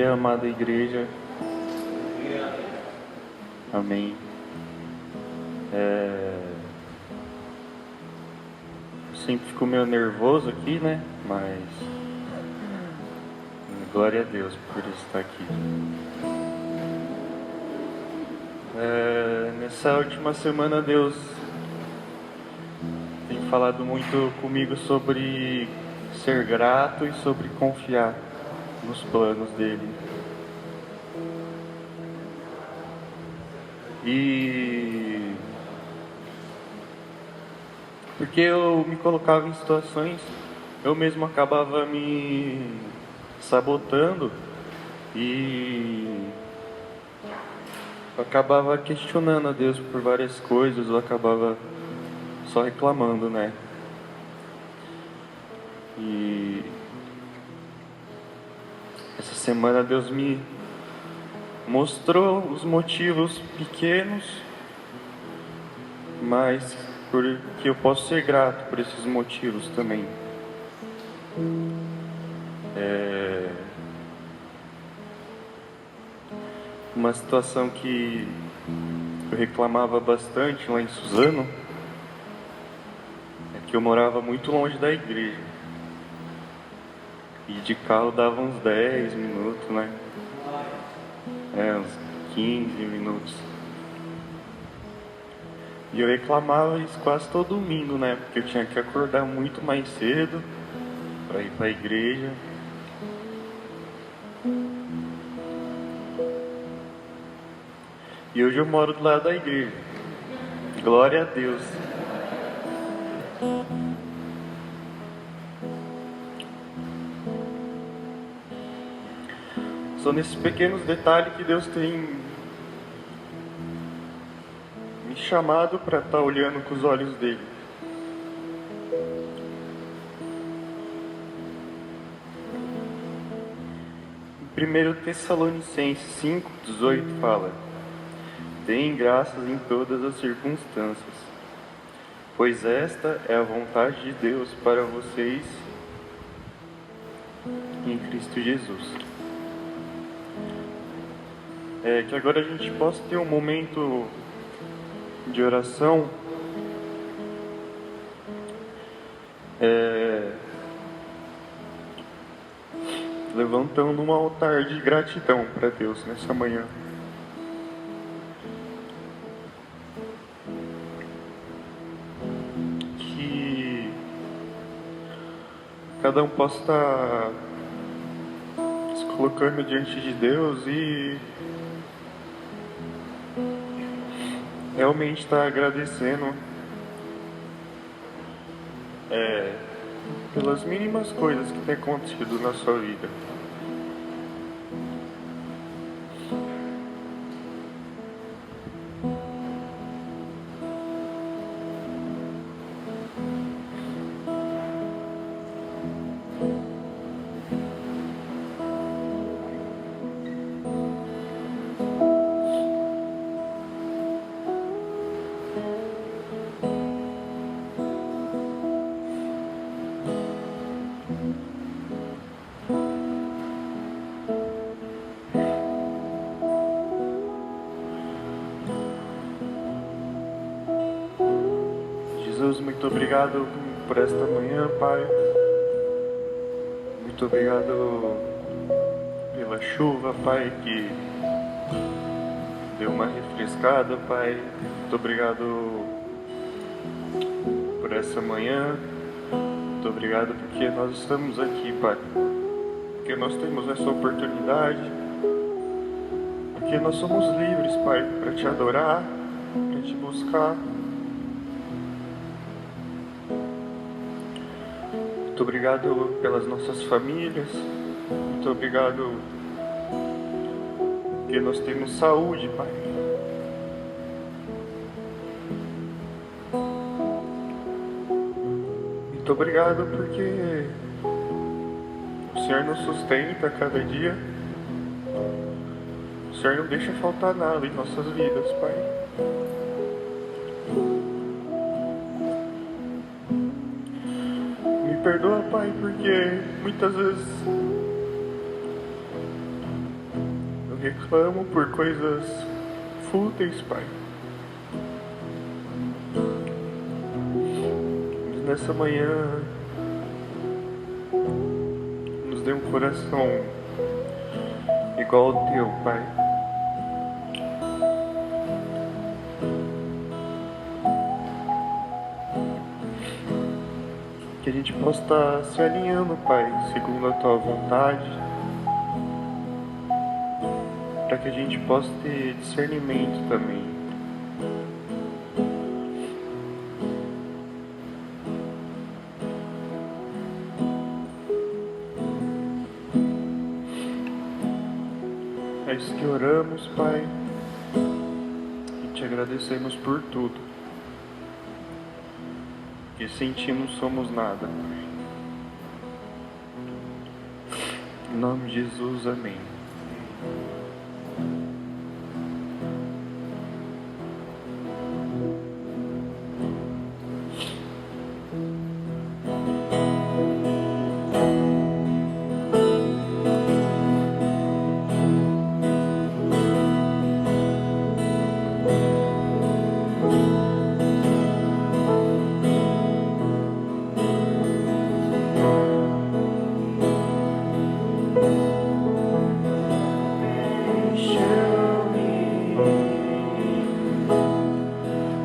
dia, amada igreja. Amém. Eu sempre fico meio nervoso aqui, né? Mas glória a Deus por estar aqui. Nessa última semana Deus tem falado muito comigo sobre ser grato e sobre confiar nos planos dele. E porque eu me colocava em situações, eu mesmo acabava me sabotando e eu acabava questionando a Deus por várias coisas, eu acabava só reclamando, né? E essa semana Deus me mostrou os motivos pequenos, mas porque eu posso ser grato por esses motivos também. Uma situação que eu reclamava bastante lá em Suzano é que eu morava muito longe da igreja. E de carro dava uns 10 minutos, né? Uns 15 minutos. E eu reclamava isso quase todo domingo, né? Porque eu tinha que acordar muito mais cedo para ir para a igreja. E hoje eu moro do lado da igreja. Glória a Deus. São nesses pequenos detalhes que Deus tem me chamado para estar olhando com os olhos dele. Em 1 Tessalonicenses 5:18 fala: deem graças em todas as circunstâncias, pois esta é a vontade de Deus para vocês em Cristo Jesus. Que agora a gente possa ter um momento de oração, levantando um altar de gratidão para Deus nessa manhã. Que cada um possa estar se colocando diante de Deus e realmente estar agradecendo pelas mínimas coisas que tem acontecido na sua vida. Jesus, muito obrigado por esta manhã, Pai. Muito obrigado pela chuva, Pai, que deu uma refrescada, Pai. Muito obrigado por essa manhã. Muito obrigado porque nós estamos aqui, Pai. Porque nós temos essa oportunidade. Porque nós somos livres, Pai, para te adorar, para te buscar. Muito obrigado pelas nossas famílias. Muito obrigado porque nós temos saúde, Pai. Muito obrigado porque o Senhor nos sustenta a cada dia. O Senhor não deixa faltar nada em nossas vidas, Pai. Me perdoa, Pai, porque muitas vezes reclamo por coisas fúteis, Pai. Mas nessa manhã, nos dê um coração igual ao Teu, Pai. Que a gente possa estar se alinhando, Pai, segundo a Tua vontade, para que a gente possa ter discernimento também. É isso que oramos, Pai, e te agradecemos por tudo. Que sentimos somos nada. Em nome de Jesus, amém.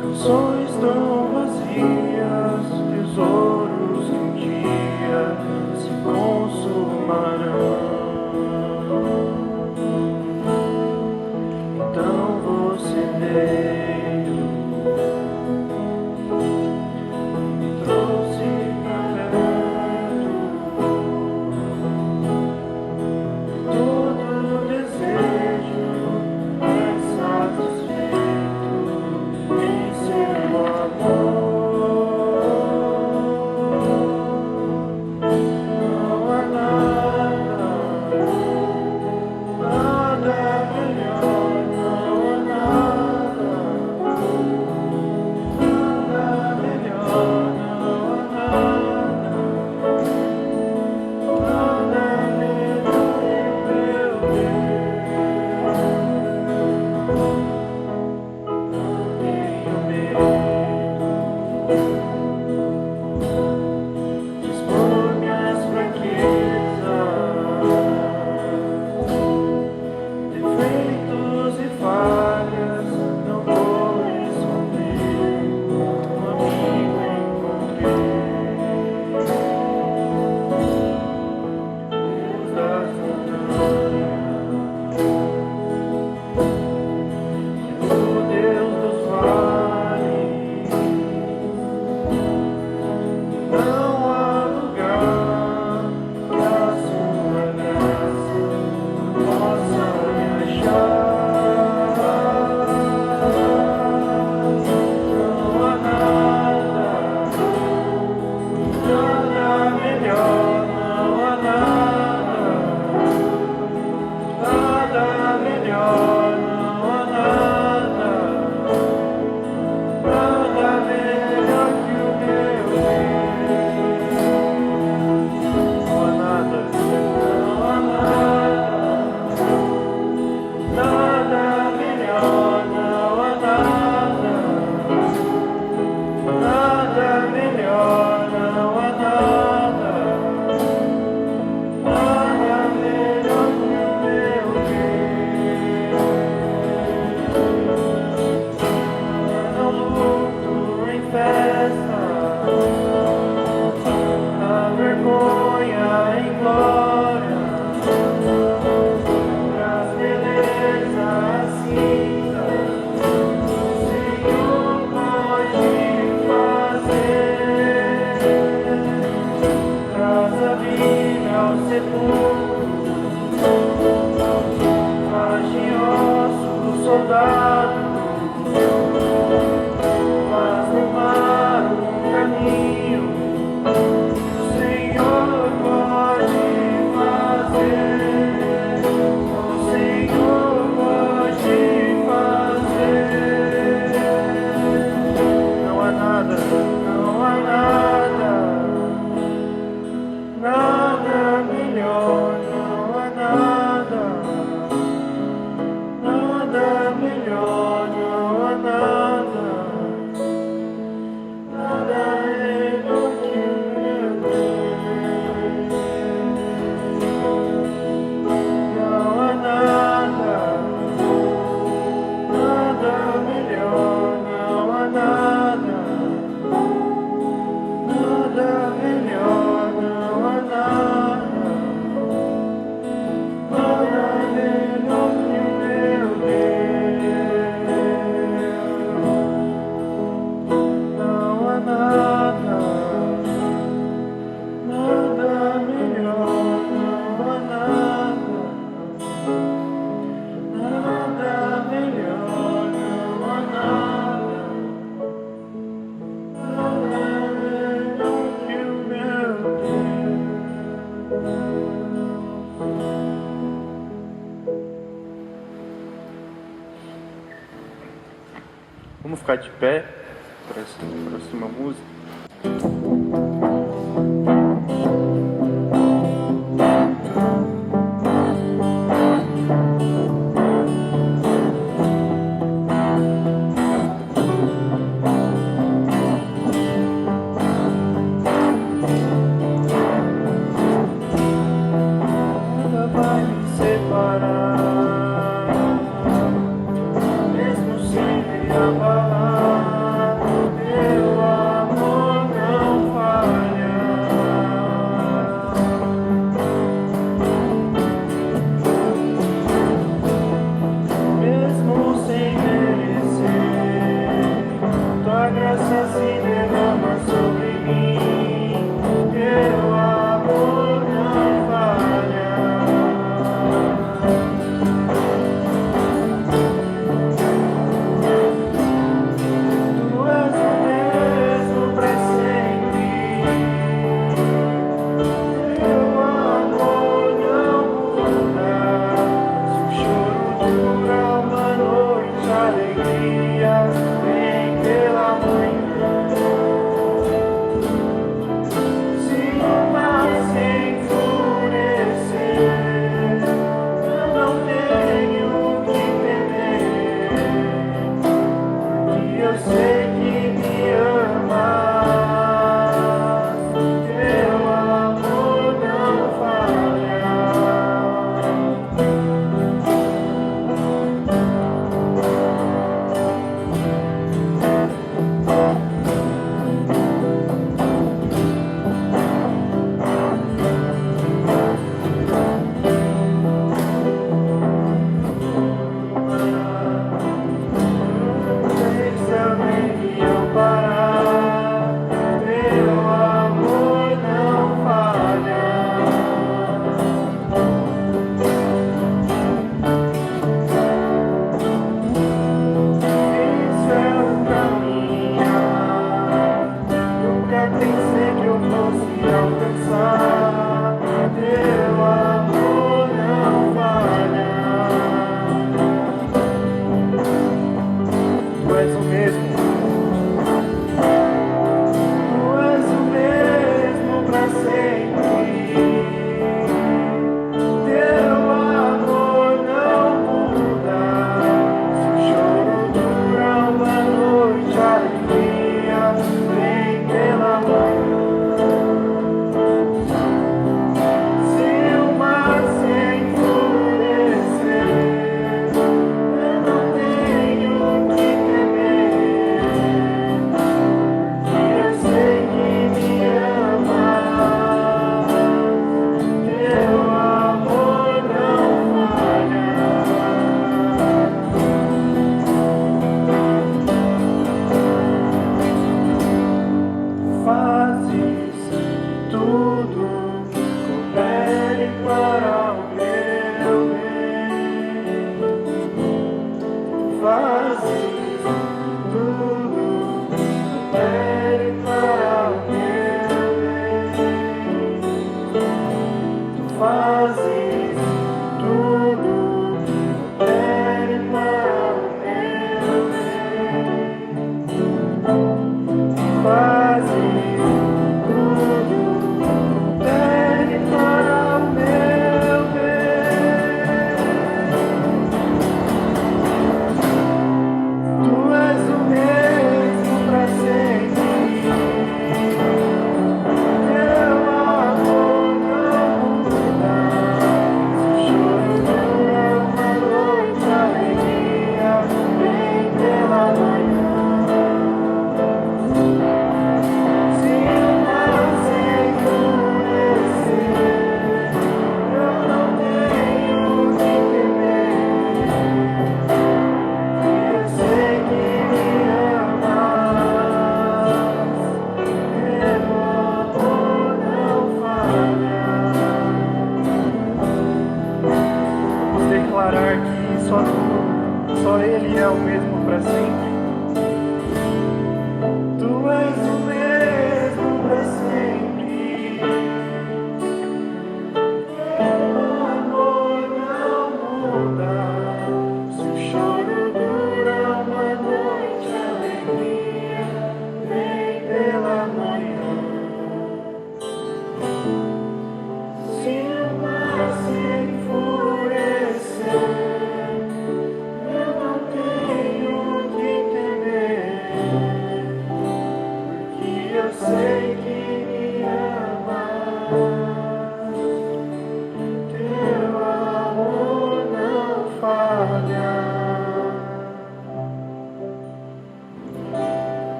Canções tão vazias, tesouros que um dia se consumarão. Então você veio, me trouxe pra perto. Todo desejo é satisfeito em seu amor. Vamos ficar de pé para essa próxima música.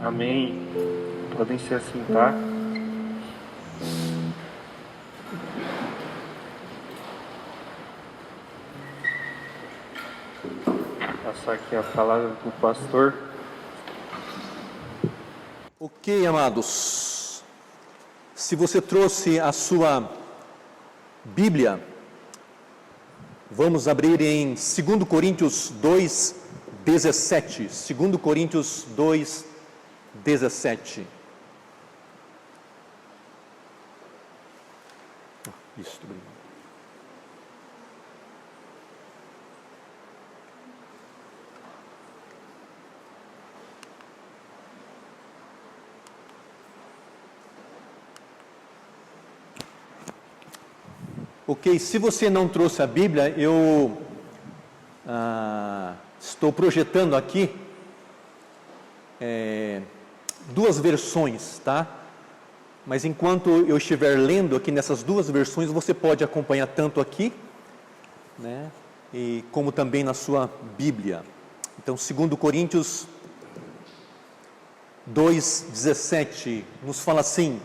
Amém. Podem se assentar. passar aqui a palavra para o pastor. Ok, amados. Se você trouxe a sua Bíblia, vamos abrir em 2 Coríntios 2, 17. 2 Coríntios 2, 17. Isso, obrigado. Ok, se você não trouxe a Bíblia, eu estou projetando aqui duas versões, tá? Mas enquanto eu estiver lendo aqui nessas duas versões, você pode acompanhar tanto aqui, né, e como também na sua Bíblia. Então, 2 Coríntios 2,17 nos fala assim: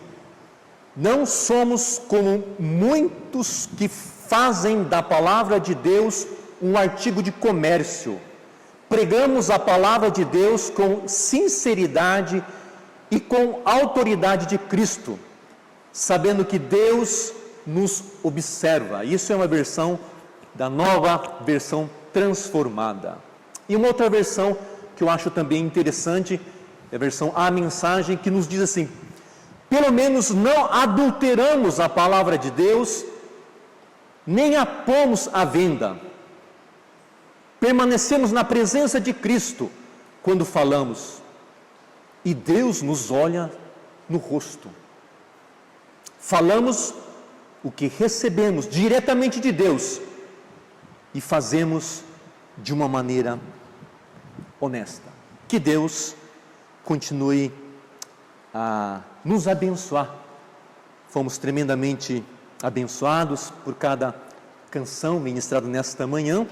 não somos como muitos que fazem da palavra de Deus um artigo de comércio. Pregamos a palavra de Deus com sinceridade e com autoridade de Cristo, sabendo que Deus nos observa. Isso é uma versão da Nova Versão Transformada. E uma outra versão que eu acho também interessante é a versão A Mensagem, que nos diz assim: pelo menos não adulteramos a palavra de Deus, nem a pomos à venda. Permanecemos na presença de Cristo quando falamos, e Deus nos olha no rosto. Falamos o que recebemos diretamente de Deus e fazemos de uma maneira honesta. Que Deus continue a nos abençoar. Fomos tremendamente abençoados por cada canção ministrada nesta manhã,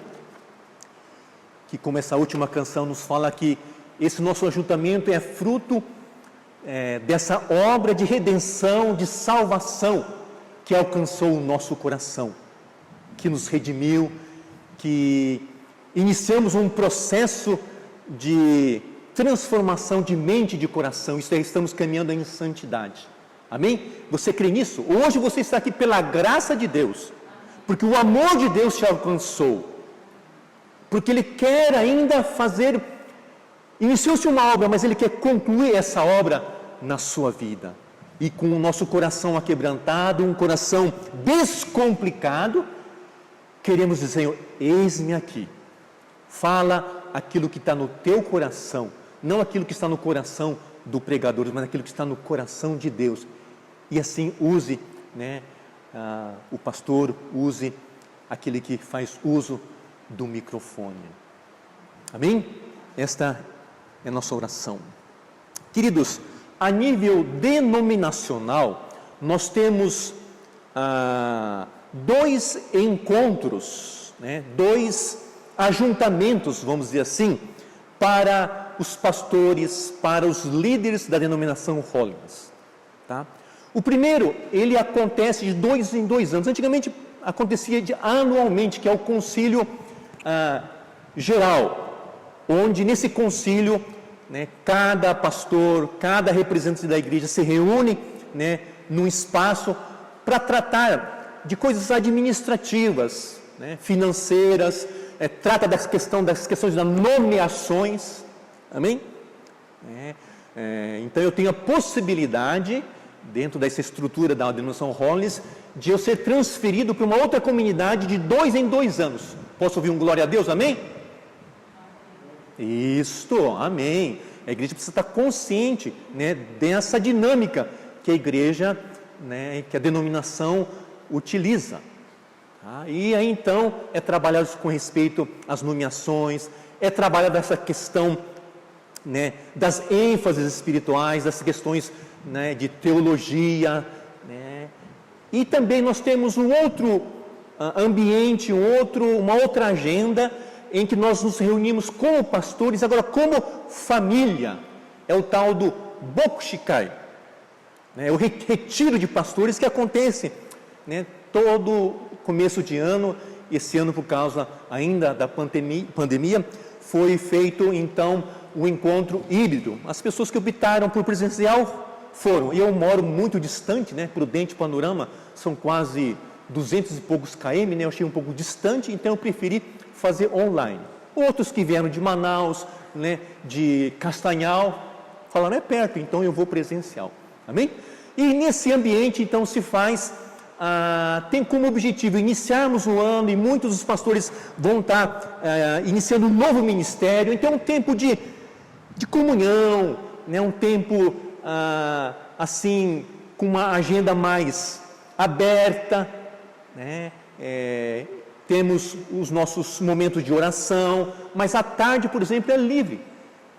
que como essa última canção nos fala que esse nosso ajuntamento é fruto dessa obra de redenção, de salvação que alcançou o nosso coração, que nos redimiu, que iniciamos um processo de transformação de mente e de coração. Isso aí, estamos caminhando em santidade. Amém? Você crê nisso? Hoje você está aqui pela graça de Deus, porque o amor de Deus te alcançou, porque Ele quer ainda fazer, iniciou-se uma obra, mas Ele quer concluir essa obra na sua vida. E com o nosso coração aquebrantado, um coração descomplicado, queremos dizer: Senhor, eis-me aqui. Fala aquilo que está no teu coração, não aquilo que está no coração do pregador, mas aquilo que está no coração de Deus. E assim use, né, o pastor, use aquele que faz uso do microfone. Amém? Esta é a nossa oração. Queridos, a nível denominacional, nós temos dois encontros, né, dois ajuntamentos, vamos dizer assim, para os pastores, para os líderes da denominação Holiness, tá? O primeiro, ele acontece de 2 em 2 anos. Antigamente acontecia anualmente, que é o concílio geral, onde nesse concílio, né, cada pastor, cada representante da igreja se reúne, né, num espaço para tratar de coisas administrativas, né, financeiras, trata das questões das nomeações. Amém? Então eu tenho a possibilidade, dentro dessa estrutura da denominação Holiness, de eu ser transferido para uma outra comunidade de 2 em 2 anos. Posso ouvir um glória a Deus? Amém? Isto, amém. A igreja precisa estar consciente, né, dessa dinâmica que a igreja, né, que a denominação utiliza. Tá? E aí então é trabalhado com respeito às nomeações, é trabalhado essa questão, né, das ênfases espirituais, das questões, né, de teologia, né? E também nós temos um outro ambiente, uma outra agenda em que nós nos reunimos como pastores, agora como família. É o tal do Bokushikai, né? O retiro de pastores que acontece, né, todo começo de ano. Esse ano, por causa ainda da pandemia, foi feito então o encontro híbrido. As pessoas que optaram por presencial foram. Eu moro muito distante, né? Prudente Panorama são quase 200 e poucos km, né? Eu achei um pouco distante, então eu preferi fazer online. Outros que vieram de Manaus, né? De Castanhal, falaram, é perto, então eu vou presencial. Amém? E nesse ambiente, então, se faz, tem como objetivo iniciarmos o ano, e muitos dos pastores vão estar iniciando um novo ministério, então é um tempo de comunhão, né? Um tempo, assim, com uma agenda mais aberta, né? Temos os nossos momentos de oração, mas à tarde, por exemplo, é livre.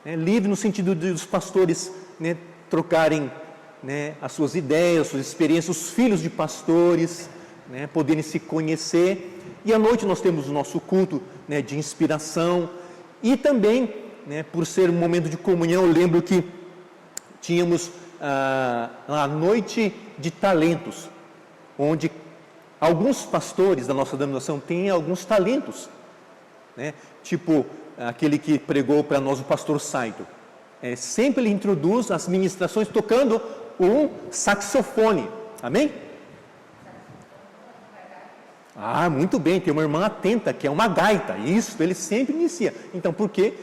Livre no sentido de os pastores, né, trocarem, né, as suas ideias, as suas experiências, os filhos de pastores, né, poderem se conhecer. E à noite nós temos o nosso culto, né, de inspiração. E também, né, por ser um momento de comunhão, eu lembro que tínhamos a noite de talentos, onde alguns pastores da nossa denominação têm alguns talentos, né, tipo aquele que pregou para nós o pastor Saito. Sempre ele introduz as ministrações tocando um saxofone. Amém? Muito bem, tem uma irmã atenta que é uma gaita. Isso, ele sempre inicia. Então, porque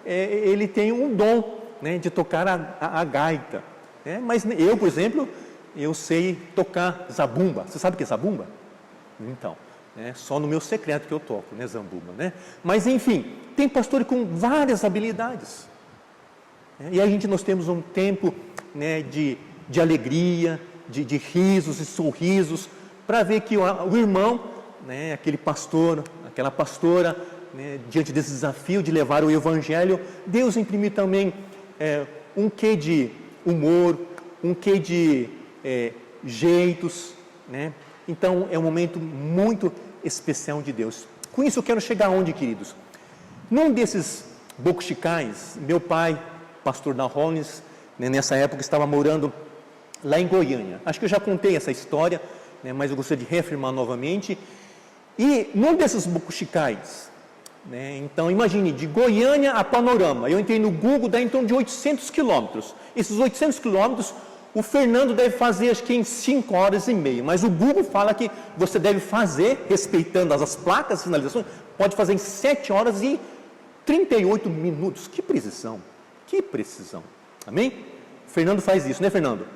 ele tem um dom, né, de tocar a gaita. Mas eu, por exemplo, eu sei tocar zabumba. Você sabe o que é zabumba? Então, só no meu secreto que eu toco, né, zabumba, né? Mas enfim, tem pastor com várias habilidades. E aí nós temos um tempo, né, de alegria, de risos e sorrisos, para ver que o irmão, né, aquele pastor, aquela pastora, né, diante desse desafio de levar o evangelho, Deus imprimiu também um quê de humor, um quê de jeitos, né? Então é um momento muito especial de Deus. Com isso eu quero chegar aonde, queridos? Num desses bocuchicais, meu pai, pastor da Rollins, né, nessa época estava morando lá em Goiânia. Acho que eu já contei essa história, né, mas eu gostaria de reafirmar novamente. E num desses bocuchicais, né, então imagine, de Goiânia a Panorama, eu entrei no Google, dá em torno de 800 quilômetros. Esses 800 quilômetros, o Fernando deve fazer acho que em 5 horas e meia, mas o Google fala que você deve fazer, respeitando as placas, as sinalizações, pode fazer em 7 horas e 38 minutos. Que precisão, que precisão. Amém? O Fernando faz isso, né, Fernando?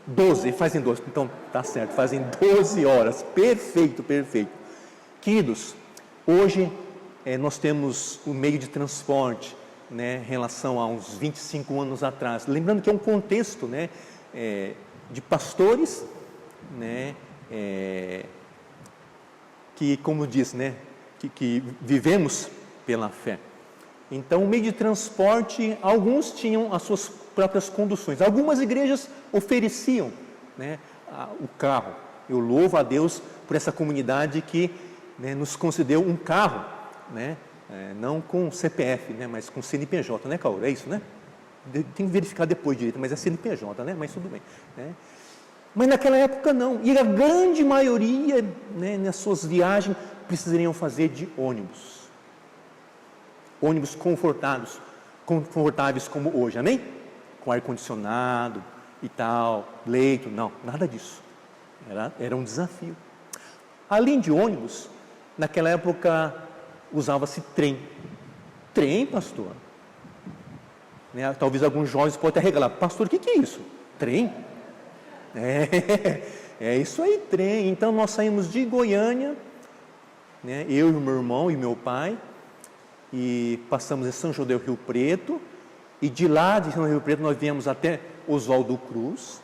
12, faz em 12, então tá certo, faz em 12 horas, perfeito, perfeito. Queridos, hoje nós temos o meio de transporte, né, em relação a uns 25 anos atrás, lembrando que é um contexto, né, de pastores, né, que, como diz, né, que vivemos pela fé. Então, o meio de transporte, alguns tinham as suas próprias conduções, algumas igrejas ofereciam, né, o carro. Eu louvo a Deus por essa comunidade que, né, nos concedeu um carro, né, não com CPF, né, mas com CNPJ, né, Cauro? É isso, né? Tem que verificar depois direito, mas é CNPJ, né? Mas tudo bem, né? Mas naquela época não, e a grande maioria, né, nas suas viagens, precisariam fazer de ônibus. Ônibus confortáveis como hoje, amém? Com ar-condicionado e tal, leito, não, nada disso. Era um desafio. Além de ônibus, naquela época usava-se trem. Trem, pastor? Né? Talvez alguns jovens possam até regalar, pastor, o que é isso? Trem? É isso aí, trem. Então nós saímos de Goiânia, né, eu e o meu irmão e meu pai, e passamos em São João del Rio Preto, e de lá de São João del Rio Preto nós viemos até Oswaldo Cruz,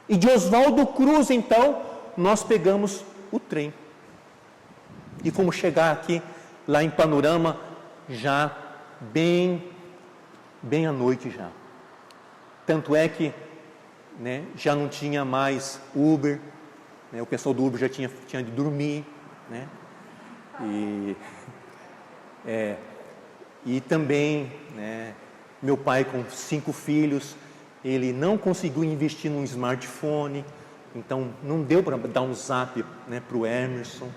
e de Oswaldo Cruz então nós pegamos o trem e fomos chegar aqui lá em Panorama já bem à noite já. Tanto é que, né, já não tinha mais Uber, né, o pessoal do Uber já tinha de dormir, né, e também, né, meu pai com 5 filhos, ele não conseguiu investir num smartphone, então não deu para dar um zap, né, para o Emerson,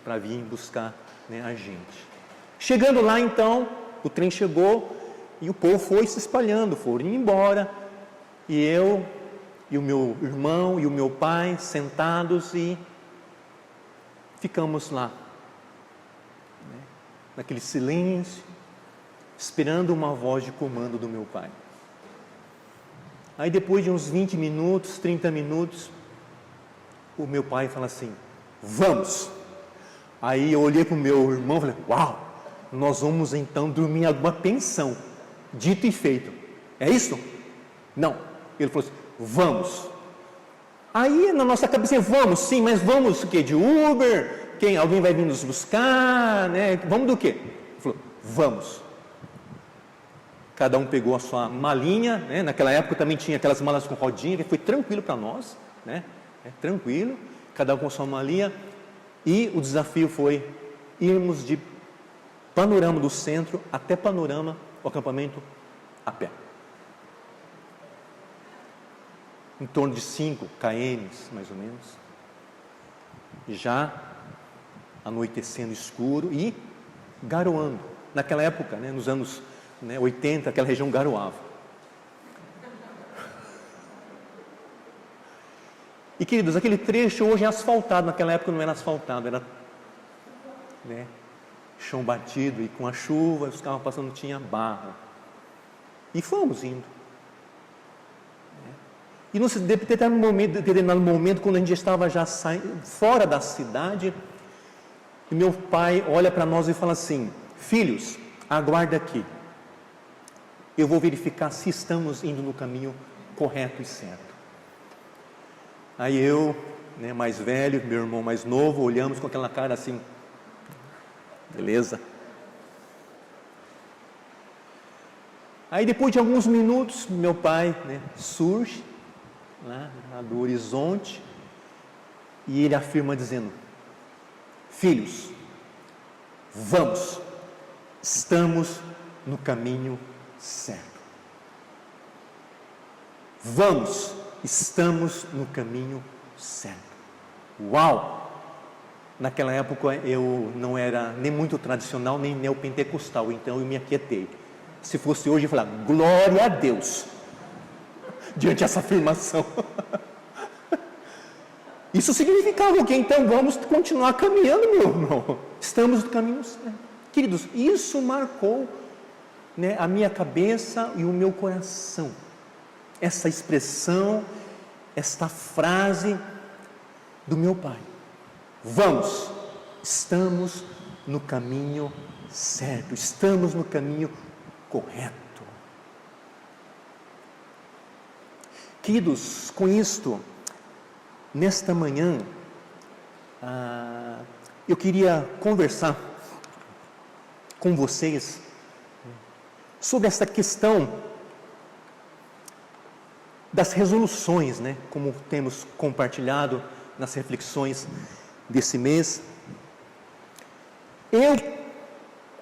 para vir buscar, né, a gente. Chegando lá então, o trem chegou e o povo foi se espalhando, foram embora, e eu e o meu irmão e o meu pai sentados e ficamos lá, naquele silêncio, esperando uma voz de comando do meu pai. Aí depois de uns 20 minutos, 30 minutos, o meu pai fala assim: vamos. Aí eu olhei para o meu irmão e falei: uau, nós vamos então dormir em alguma pensão. Dito e feito. É isso? Não. Ele falou assim: vamos. Aí na nossa cabeça, vamos sim, mas vamos o quê? De Uber? Alguém vai vir nos buscar, né? Vamos do quê? Ele falou: vamos. Cada um pegou a sua malinha, né? Naquela época também tinha aquelas malas com rodinha, que foi tranquilo para nós, né? Tranquilo, cada um com a sua malinha. E o desafio foi irmos de Panorama do centro até Panorama, o acampamento, a pé. Em torno de 5 km, mais ou menos. Já anoitecendo escuro e garoando. Naquela época, né, nos anos 80, aquela região garoava. E queridos, aquele trecho hoje é asfaltado, naquela época não era asfaltado, era chão batido, e com a chuva, os carros passando, tinha barro. E fomos indo. E num determinado momento, quando a gente estava já saindo, fora da cidade, meu pai olha para nós e fala assim: filhos, aguarda aqui. Eu vou verificar se estamos indo no caminho correto e certo. Aí eu, mais velho, meu irmão mais novo, olhamos com aquela cara assim: beleza. Aí depois de alguns minutos, meu pai surge lá do horizonte e ele afirma dizendo: filhos, vamos, estamos no caminho certo. Vamos, estamos no caminho certo. Uau! Naquela época eu não era nem muito tradicional, nem neopentecostal, então eu me aquietei. Se fosse hoje, eu ia falar: glória a Deus, diante dessa afirmação. Isso significava o quê? Então vamos continuar caminhando, meu irmão. Estamos no caminho certo. Queridos, isso marcou a minha cabeça e o meu coração. Essa expressão, esta frase do meu pai: vamos, estamos no caminho certo, estamos no caminho correto. Queridos, com isto, nesta manhã, eu queria conversar com vocês sobre essa questão das resoluções, como temos compartilhado nas reflexões desse mês. Eu,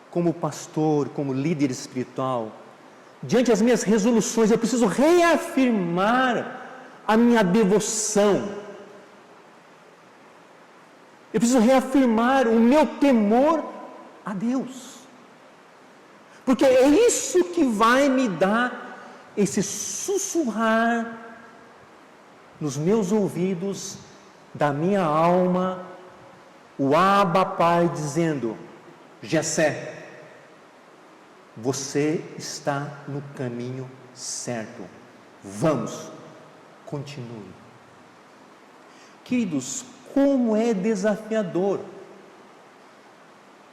como pastor, como líder espiritual, diante das minhas resoluções, eu preciso reafirmar a minha devoção. Eu preciso reafirmar o meu temor a Deus. Porque é isso que vai me dar esse sussurrar nos meus ouvidos da minha alma, o Abba Pai dizendo: Jessé, você está no caminho certo, vamos, continue. Queridos, como é desafiador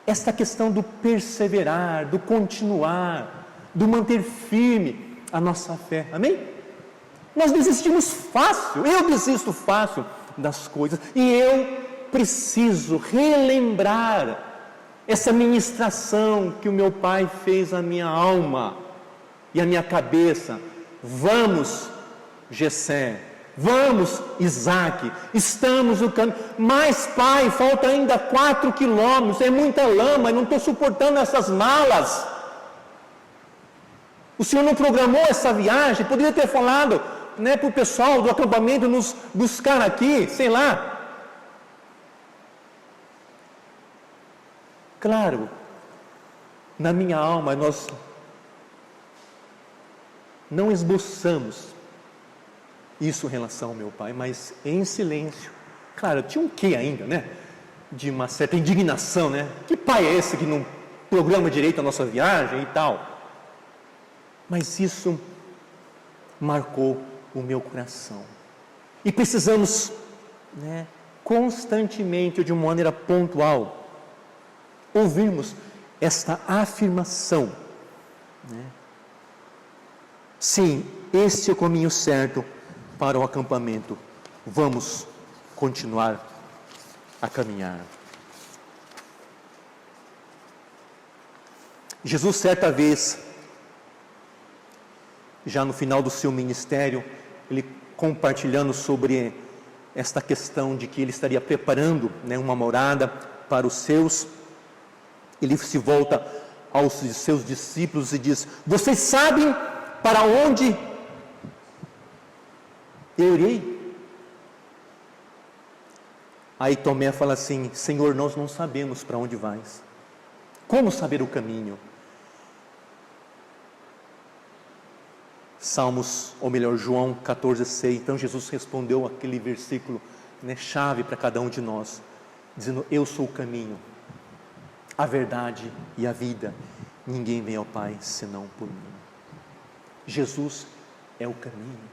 esta questão do perseverar, do continuar, do manter firme a nossa fé, amém? Nós desistimos fácil, eu desisto fácil das coisas, e eu preciso relembrar essa ministração que o meu pai fez à minha alma e à minha cabeça. Vamos, Jessé, vamos, Isaac, estamos no caminho. Mas, pai, falta ainda 4 quilômetros, é muita lama, eu não estou suportando essas malas. O senhor não programou essa viagem? Poderia ter falado para o pessoal do acampamento nos buscar aqui, sei lá. Claro na minha alma, nós não esboçamos isso em relação ao meu pai, mas em silêncio. Claro, tinha um quê ainda, né? De uma certa indignação, né? Que pai é esse que não programa direito a nossa viagem e tal? Mas isso marcou o meu coração. E precisamos, né, constantemente, de uma maneira pontual, ouvirmos esta afirmação, né? Sim, este é o caminho certo para o acampamento. Vamos continuar a caminhar. Jesus, certa vez, já no final do seu ministério, ele compartilhando sobre esta questão de que ele estaria preparando, né, uma morada para os seus, ele se volta aos seus discípulos e diz: vocês sabem para onde eu irei? Aí Tomé fala assim: Senhor, nós não sabemos para onde vais. Como saber o caminho? Salmos, ou melhor, João 14,6. Então Jesus respondeu aquele versículo, né, chave para cada um de nós, dizendo: eu sou o caminho, a verdade e a vida. Ninguém vem ao Pai senão por mim. Jesus é o caminho.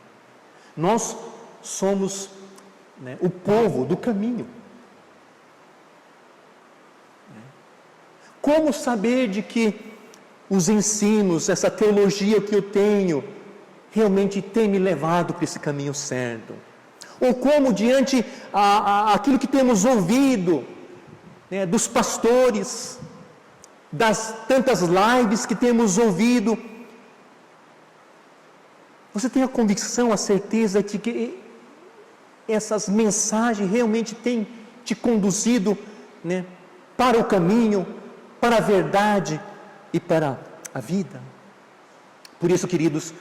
Nós somos, né, o povo do caminho. Como saber de que os ensinos, essa teologia que eu tenho, realmente tem me levado para esse caminho certo? Ou como, diante aquilo que temos ouvido, né, dos pastores, das tantas lives que temos ouvido, você tem a convicção, a certeza de que essas mensagens realmente têm te conduzido, né, para o caminho, para a verdade e para a vida? Por isso, queridos,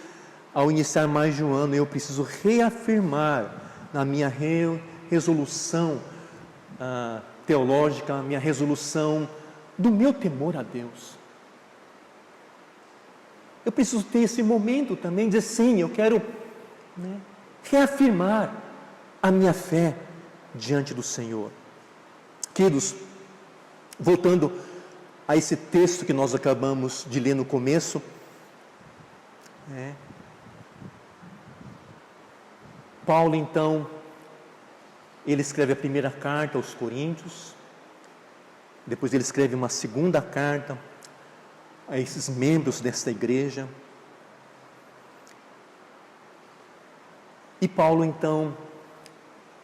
ao iniciar mais de um ano, eu preciso reafirmar na minha resolução teológica, a minha resolução do meu temor a Deus. Eu preciso ter esse momento também, dizer sim, eu quero, né, reafirmar a minha fé diante do Senhor. Queridos, voltando a esse texto que nós acabamos de ler no começo, Paulo, então, ele escreve a primeira carta aos Coríntios, depois ele escreve uma segunda carta a esses membros desta igreja. E Paulo, então,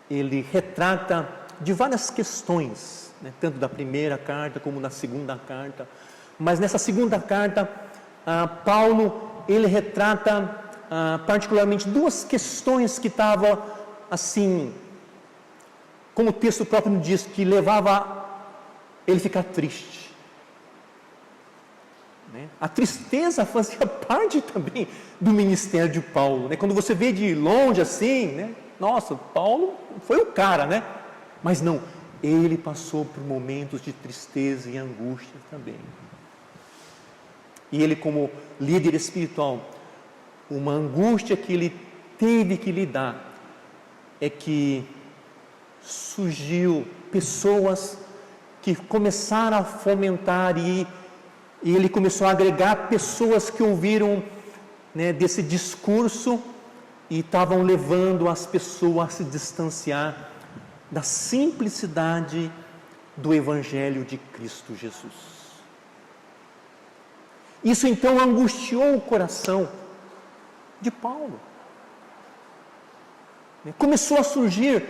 ele retrata de várias questões, né, tanto da primeira carta como da segunda carta. Mas nessa segunda carta, Paulo, ele retrata particularmente duas questões que estavam assim, como o texto próprio diz, que levava ele a ficar triste. A tristeza fazia parte também do ministério de Paulo, né? Quando você vê de longe assim, né? Nossa, Paulo foi o cara, né? Mas não, ele passou por momentos de tristeza e angústia também. E ele, como líder espiritual, uma angústia que ele teve que lidar é que surgiu pessoas que começaram a fomentar e ele começou a agregar pessoas que ouviram, né, desse discurso e estavam levando as pessoas a se distanciar da simplicidade do Evangelho de Cristo Jesus. Isso então angustiou o coração de Paulo. Começou a surgir,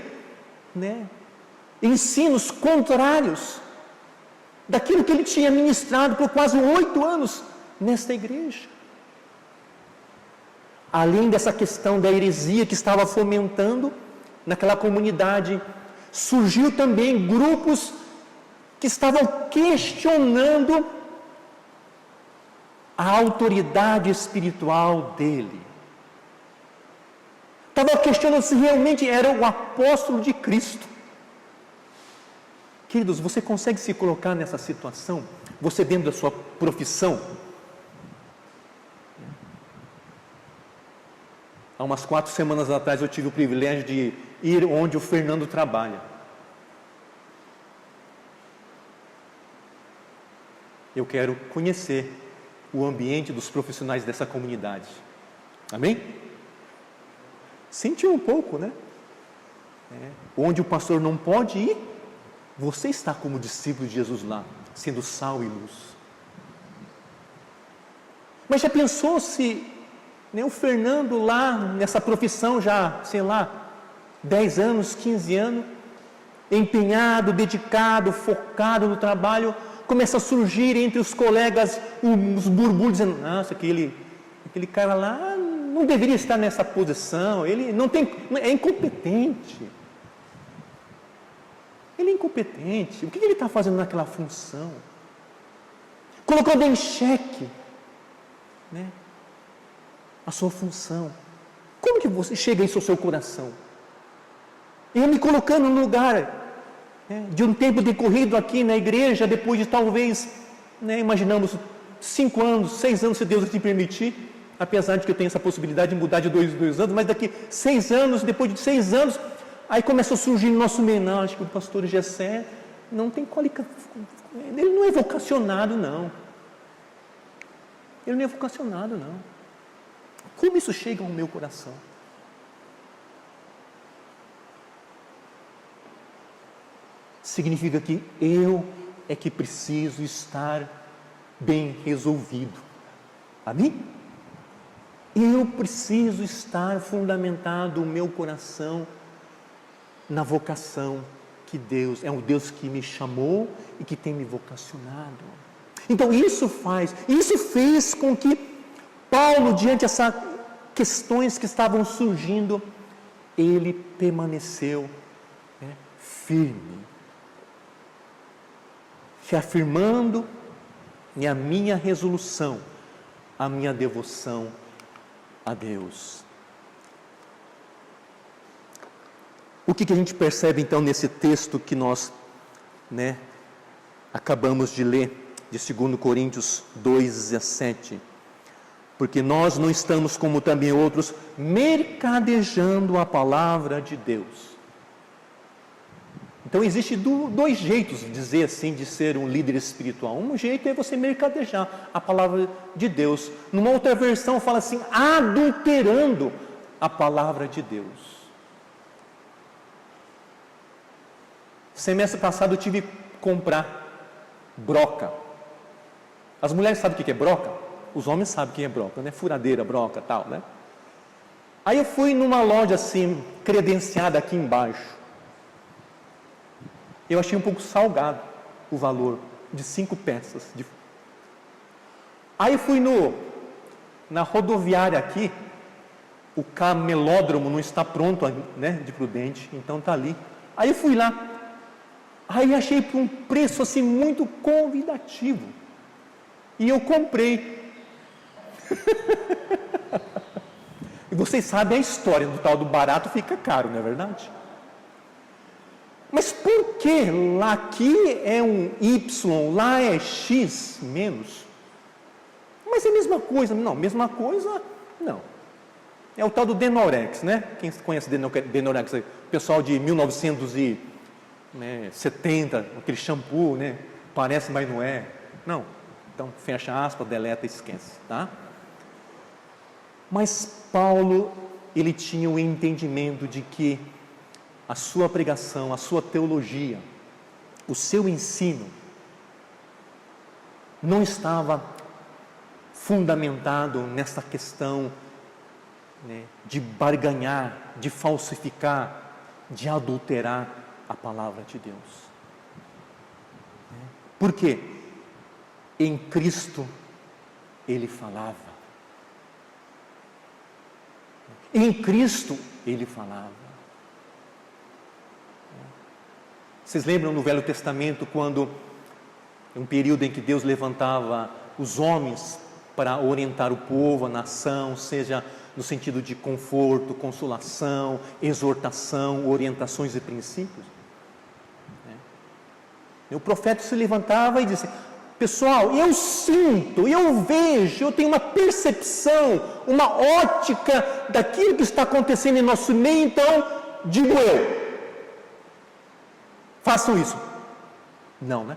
né, ensinos contrários daquilo que ele tinha ministrado por quase 8 anos nesta igreja. Além dessa questão da heresia que estava fomentando naquela comunidade, surgiu também grupos que estavam questionando a autoridade espiritual dele. Estavam questionando se realmente era o apóstolo de Cristo. Queridos, você consegue se colocar nessa situação? Você dentro da sua profissão. Há umas 4 semanas atrás eu tive o privilégio de ir onde o Fernando trabalha. Eu quero conhecer o ambiente dos profissionais dessa comunidade. Amém? Sentiu um pouco, né? Onde o pastor não pode ir, você está como discípulo de Jesus lá, sendo sal e luz. Mas já pensou se o Fernando lá, nessa profissão já, sei lá, 10 anos, 15 anos, empenhado, dedicado, focado no trabalho, começa a surgir entre os colegas uns burburinhos dizendo, nossa, aquele cara lá não deveria estar nessa posição, ele não tem, é incompetente. Ele é incompetente. O que ele está fazendo naquela função? Colocando em xeque, a sua função. Como que você chega isso ao seu coração? Eu me colocando no lugar de um tempo decorrido aqui na igreja, depois de talvez, imaginamos 5 anos, 6 anos, se Deus te permitir, apesar de que eu tenho essa possibilidade de mudar de 2 anos, mas daqui 6 anos, depois de 6 anos, aí começou a surgir no nosso meio, acho que o pastor Gessé não tem qualificação, ele não é vocacionado não. Ele não é vocacionado não. Como isso chega ao meu coração? Significa que eu é que preciso estar bem resolvido. Amém? Eu preciso estar fundamentado o meu coração na vocação que Deus, é um Deus que me chamou e que tem me vocacionado. Então isso fez com que Paulo, diante dessas questões que estavam surgindo, ele permaneceu firme, reafirmando a minha resolução, a minha devoção a Deus. O que a gente percebe então nesse texto que nós acabamos de ler, de 2 Coríntios 2,17? Porque nós não estamos como também outros, mercadejando a palavra de Deus. Então existe 2 jeitos de dizer assim, de ser um líder espiritual. Um jeito é você mercadejar a palavra de Deus. Numa outra versão fala assim, adulterando a palavra de Deus. Semestre passado eu tive que comprar broca. As mulheres sabem o que é broca? Os homens sabem o que é broca, furadeira, broca, tal, Aí eu fui numa loja assim, credenciada aqui embaixo. Eu achei um pouco salgado o valor de 5 peças. Aí eu fui na rodoviária aqui, o camelódromo não está pronto, de Prudente, então está ali. Aí eu fui lá, aí achei por um preço assim muito convidativo. E eu comprei. E vocês sabem a história do tal do barato fica caro, não é verdade? Mas por que lá aqui é um Y, lá é X menos? Mas é a mesma coisa? Não, mesma coisa, não. É o tal do Denorex, Quem conhece Denorex? O pessoal de 1970, aquele shampoo, Parece, mas não é. Não. Então, fecha aspas, deleta e esquece, tá? Mas Paulo, ele tinha o entendimento de que a sua pregação, a sua teologia, o seu ensino, não estava fundamentado nessa questão de barganhar, de falsificar, de adulterar a palavra de Deus. Por quê? Em Cristo ele falava. Em Cristo ele falava. Vocês lembram no Velho Testamento quando um período em que Deus levantava os homens para orientar o povo, a nação, seja no sentido de conforto, consolação, exortação, orientações e princípios? O profeta se levantava e disse: Pessoal, eu sinto, eu vejo, eu tenho uma percepção, uma ótica daquilo que está acontecendo em nosso meio, então, digo eu. Façam isso. Não, né?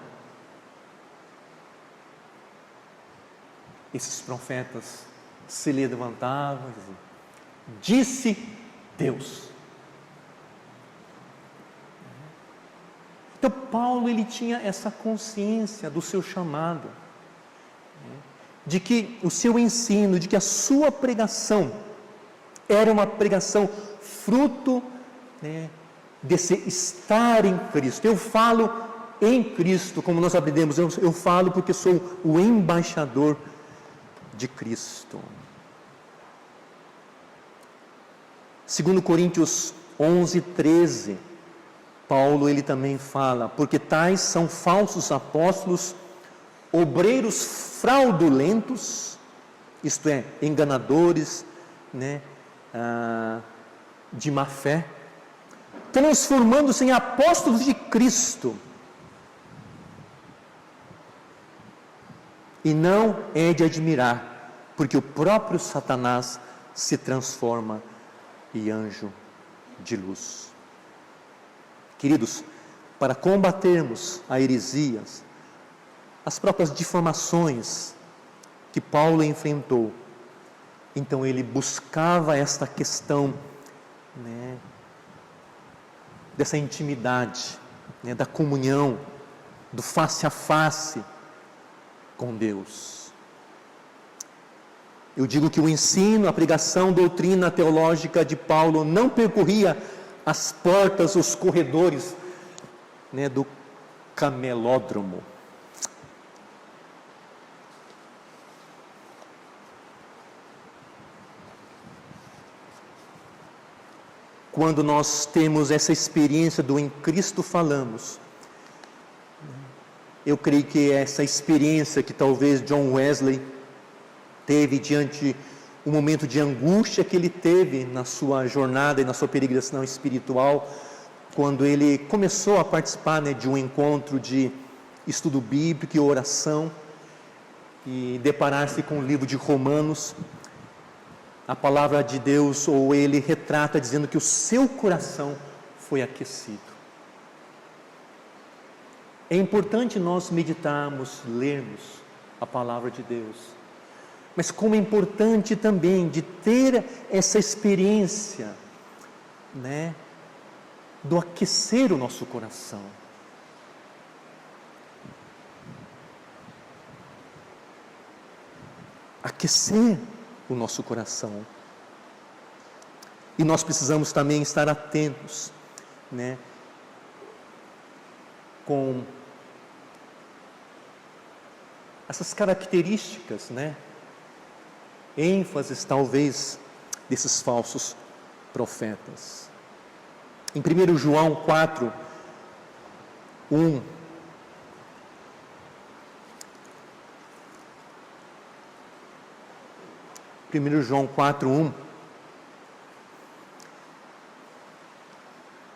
Esses profetas se levantavam e diziam: disse Deus. Então Paulo, ele tinha essa consciência do seu chamado, de que o seu ensino, de que a sua pregação era uma pregação fruto, desse estar em Cristo. Eu falo em Cristo, como nós aprendemos, eu falo porque sou o embaixador de Cristo. 2 Coríntios 11:13, Paulo, ele também fala: porque tais são falsos apóstolos, obreiros fraudulentos, isto é, enganadores, de má fé, transformando-se em apóstolos de Cristo. E não é de admirar, porque o próprio Satanás se transforma em anjo de luz. Queridos, para combatermos a heresias, as próprias difamações que Paulo enfrentou, então ele buscava esta questão, dessa intimidade, da comunhão, do face a face com Deus. Eu digo que o ensino, a pregação, a doutrina teológica de Paulo não percorria as portas, os corredores, do camelódromo. Quando nós temos essa experiência do em Cristo falamos, eu creio que essa experiência que talvez John Wesley teve diante o momento de angústia que ele teve na sua jornada e na sua peregrinação espiritual, quando ele começou a participar de um encontro de estudo bíblico e oração, e deparar-se com o livro de Romanos, a palavra de Deus, ou ele retrata dizendo que o seu coração foi aquecido. É importante nós meditarmos, lermos a palavra de Deus, mas como é importante também de ter essa experiência, do aquecer o nosso coração. Aquecer o nosso coração. E nós precisamos também estar atentos, com essas características, ênfases talvez desses falsos profetas. Em 1 João 4, 1, João 4:1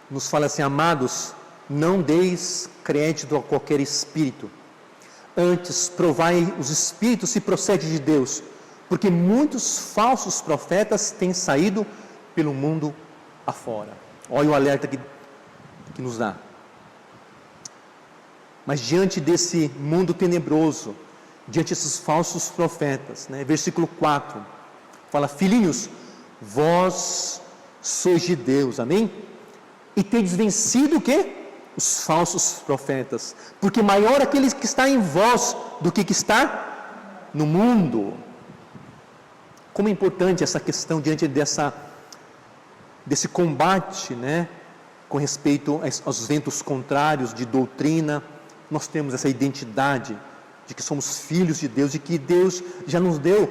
nos fala assim: amados, não deis crédito a qualquer espírito, antes provai os espíritos se procede de Deus, porque muitos falsos profetas têm saído pelo mundo afora. Olha o alerta que nos dá. Mas diante desse mundo tenebroso, diante desses falsos profetas, versículo 4, fala: filhinhos, vós sois de Deus, amém? E tendes vencido o quê? Os falsos profetas, porque maior aquele que está em vós do que está no mundo. Como é importante essa questão diante desse combate, com respeito aos ventos contrários de doutrina. Nós temos essa identidade de que somos filhos de Deus, de que Deus já nos deu,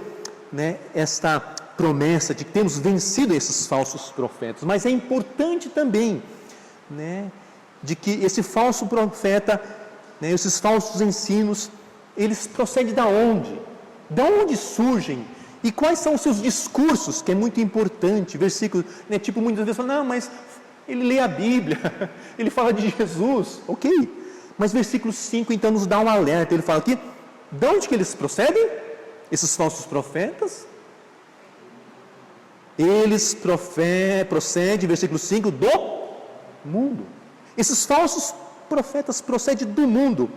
esta promessa de que temos vencido esses falsos profetas. Mas é importante também, de que esse falso profeta, esses falsos ensinos, eles procedem da onde? Da onde surgem? E quais são os seus discursos? Que é muito importante. Versículo, tipo, muitas vezes falam: não, mas ele lê a Bíblia, ele fala de Jesus, ok. Mas versículo 5 então nos dá um alerta. Ele fala aqui: De onde que eles procedem? Esses falsos profetas? Eles procedem, versículo 5, do mundo. Esses falsos profetas procedem do mundo.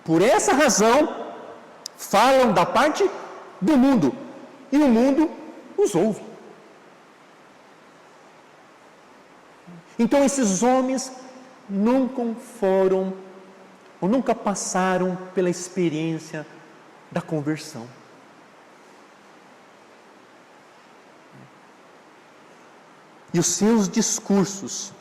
Por essa razão, falam da parte do mundo. E o mundo os ouve. Então esses homens nunca foram, ou nunca passaram pela experiência da conversão. E os seus discursos,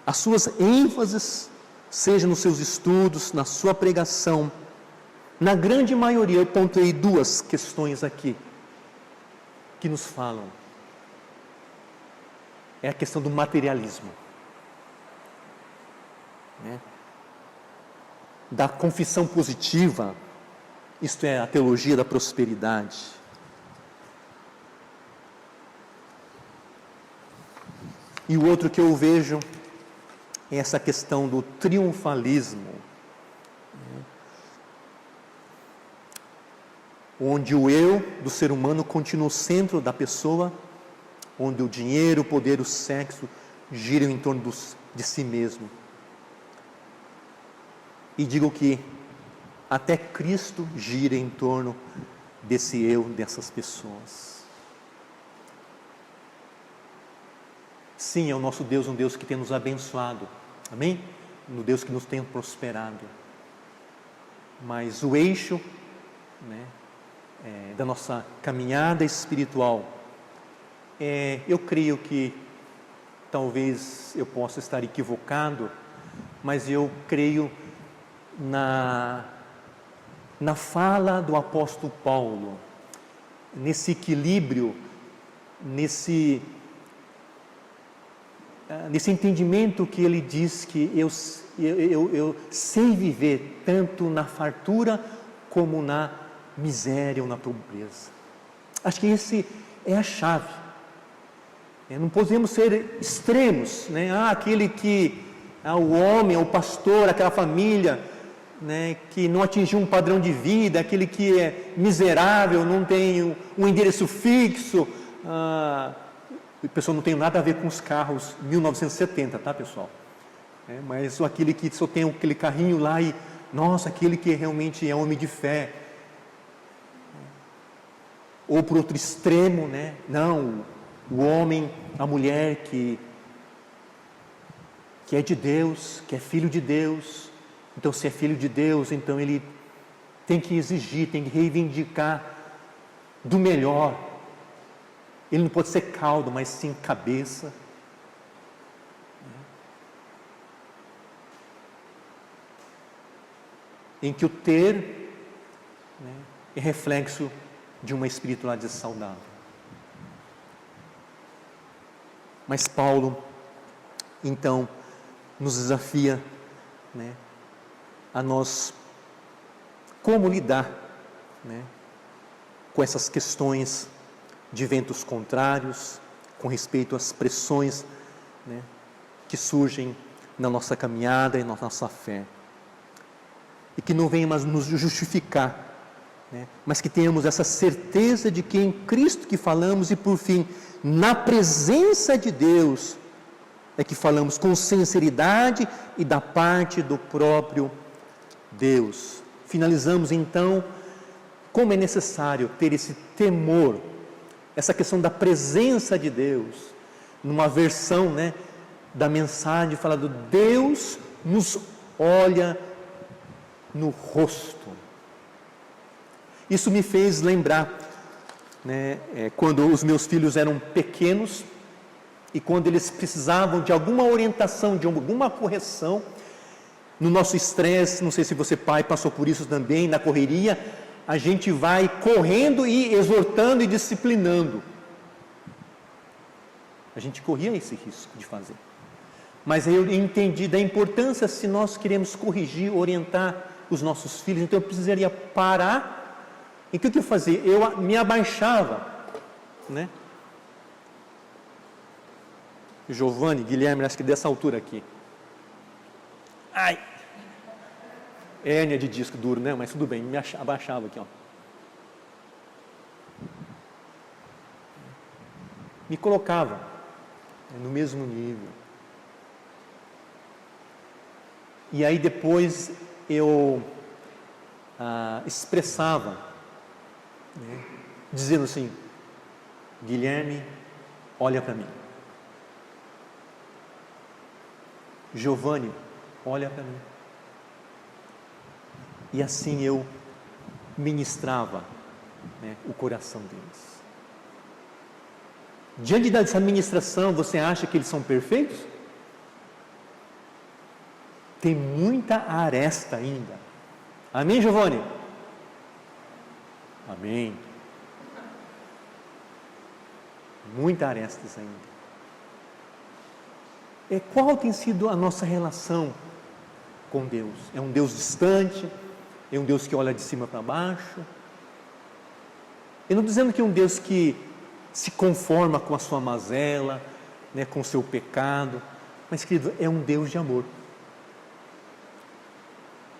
as suas ênfases, seja nos seus estudos, na sua pregação, na grande maioria, eu pontuei 2 questões aqui, que nos falam. É a questão do materialismo, da confissão positiva, isto é, a teologia da prosperidade. E o outro que eu vejo é essa questão do triunfalismo, onde o eu do ser humano continua o centro da pessoa, onde o dinheiro, o poder, o sexo giram em torno de si mesmo. E digo que até Cristo gira em torno desse eu, dessas pessoas. Sim, é o nosso Deus, um Deus que tem nos abençoado, amém? Um Deus que nos tem prosperado. Mas o eixo, da nossa caminhada espiritual, eu creio que talvez eu possa estar equivocado, mas eu creio na fala do apóstolo Paulo, nesse equilíbrio, nesse entendimento que ele diz que eu sei viver tanto na fartura como na miséria ou na pobreza. Acho que esse é a chave. Não podemos ser extremos, aquele que o homem, o pastor, aquela família, que não atingiu um padrão de vida, aquele que é miserável, não tem um endereço fixo. Pessoal, não tem nada a ver com os carros 1970, tá, pessoal? Mas aquele que só tem aquele carrinho lá e, nossa, aquele que realmente é homem de fé. Ou por outro extremo, não, o homem, a mulher que é de Deus, que é filho de Deus. Então, se é filho de Deus, então ele tem que exigir, tem que reivindicar do melhor. Ele não pode ser cauda, mas sim cabeça. Em que o ter é reflexo de uma espiritualidade saudável. Mas Paulo, então, nos desafia a nós como lidar com essas questões de ventos contrários, com respeito às pressões que surgem na nossa caminhada e na nossa fé. E que não venha mais nos justificar, mas que tenhamos essa certeza de que em Cristo que falamos e por fim, na presença de Deus, é que falamos com sinceridade e da parte do próprio Deus. Finalizamos então, como é necessário ter esse temor, essa questão da presença de Deus, numa versão da mensagem falando, Deus nos olha no rosto. Isso me fez lembrar, quando os meus filhos eram pequenos, e quando eles precisavam de alguma orientação, de alguma correção, no nosso estresse, não sei se você pai passou por isso também, na correria, a gente vai correndo e exortando e disciplinando. A gente corria esse risco de fazer. Mas eu entendi da importância, se nós queremos corrigir, orientar os nossos filhos, então eu precisaria parar. E o que eu fazia? Eu me abaixava, Giovanni, Guilherme, acho que dessa altura aqui. Ai! hérnia de disco duro, né? Mas tudo bem, me abaixava aqui, ó. Me colocava no mesmo nível. E aí depois eu expressava, né, dizendo assim: Guilherme, olha para mim. Giovanni, olha para mim. E assim eu ministrava, né, o coração deles. Diante dessa ministração, você acha que eles são perfeitos? Tem muita aresta ainda. Amém, Giovanni? Amém. Muita arestas ainda. Qual tem sido a nossa relação com Deus? É um Deus distante? É um Deus que olha de cima para baixo? Eu não estou dizendo que é um Deus que se conforma com a sua mazela, né, com o seu pecado, mas, querido, é um Deus de amor.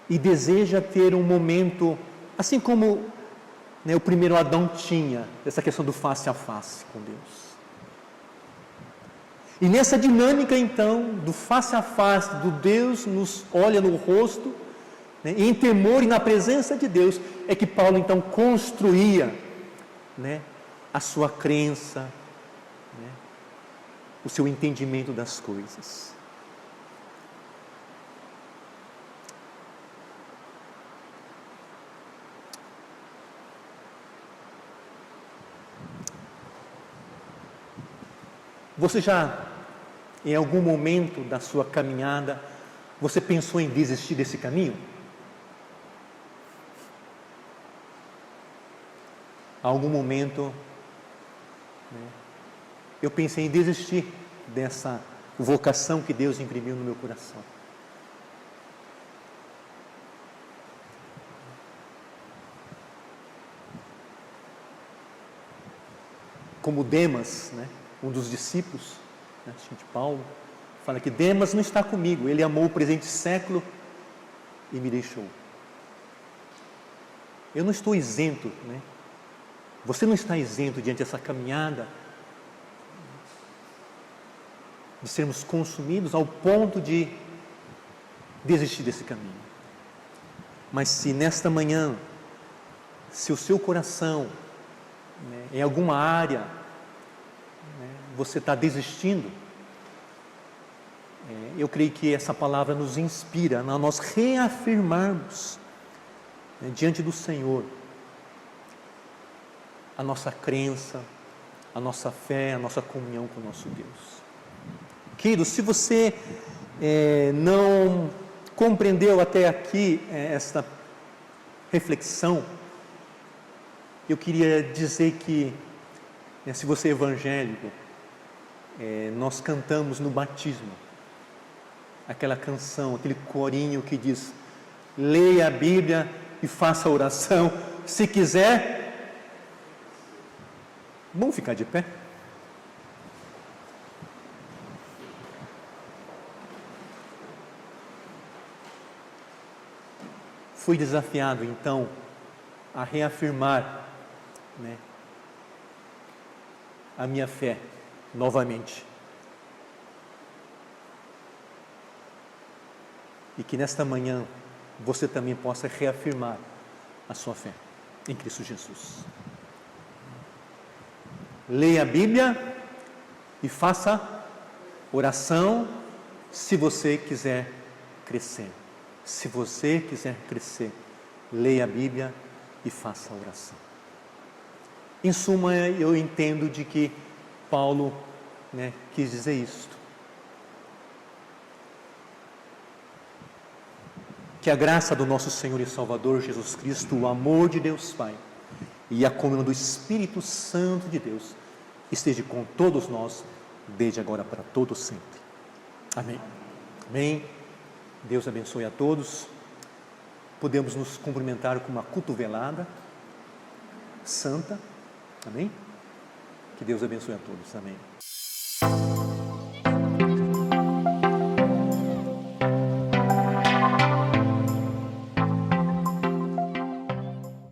E deseja ter um momento, assim como, né, o primeiro Adão tinha, essa questão do face a face com Deus. E nessa dinâmica, então, do face a face, do Deus nos olha no rosto, né, em temor e na presença de Deus, é que Paulo, então, construía, né, a sua crença, né, o seu entendimento das coisas. Você já, em algum momento da sua caminhada, você pensou em desistir desse caminho? Algum momento, né, eu pensei em desistir dessa vocação que Deus imprimiu no meu coração. Como Demas, né, um dos discípulos, né, de Paulo, fala que Demas não está comigo, ele amou o presente século e me deixou. Eu não estou isento, né? Você não está isento diante dessa caminhada de sermos consumidos ao ponto de desistir desse caminho. Mas se nesta manhã, se o seu coração, né, em alguma área, né, você está desistindo, eu creio que essa palavra nos inspira a nós reafirmarmos, né, diante do Senhor, a nossa crença, a nossa fé, a nossa comunhão com o nosso Deus. Querido, se você não compreendeu até aqui esta reflexão, eu queria dizer que, né, se você é evangélico, nós cantamos no batismo aquela canção, aquele corinho que diz: leia a Bíblia e faça a oração, se quiser. Vamos ficar de pé? Fui desafiado, então, a reafirmar, né, a minha fé novamente. E que nesta manhã você também possa reafirmar a sua fé em Cristo Jesus. Leia a Bíblia e faça oração se você quiser crescer. Se você quiser crescer, leia a Bíblia e faça a oração. Em suma, eu entendo de que Paulo, né, quis dizer isto. Que a graça do nosso Senhor e Salvador Jesus Cristo, o amor de Deus Pai e a comunhão do Espírito Santo de Deus esteja com todos nós, desde agora para todos sempre. Amém. Amém. Deus abençoe a todos. Podemos nos cumprimentar com uma cotovelada santa. Amém. Que Deus abençoe a todos. Amém.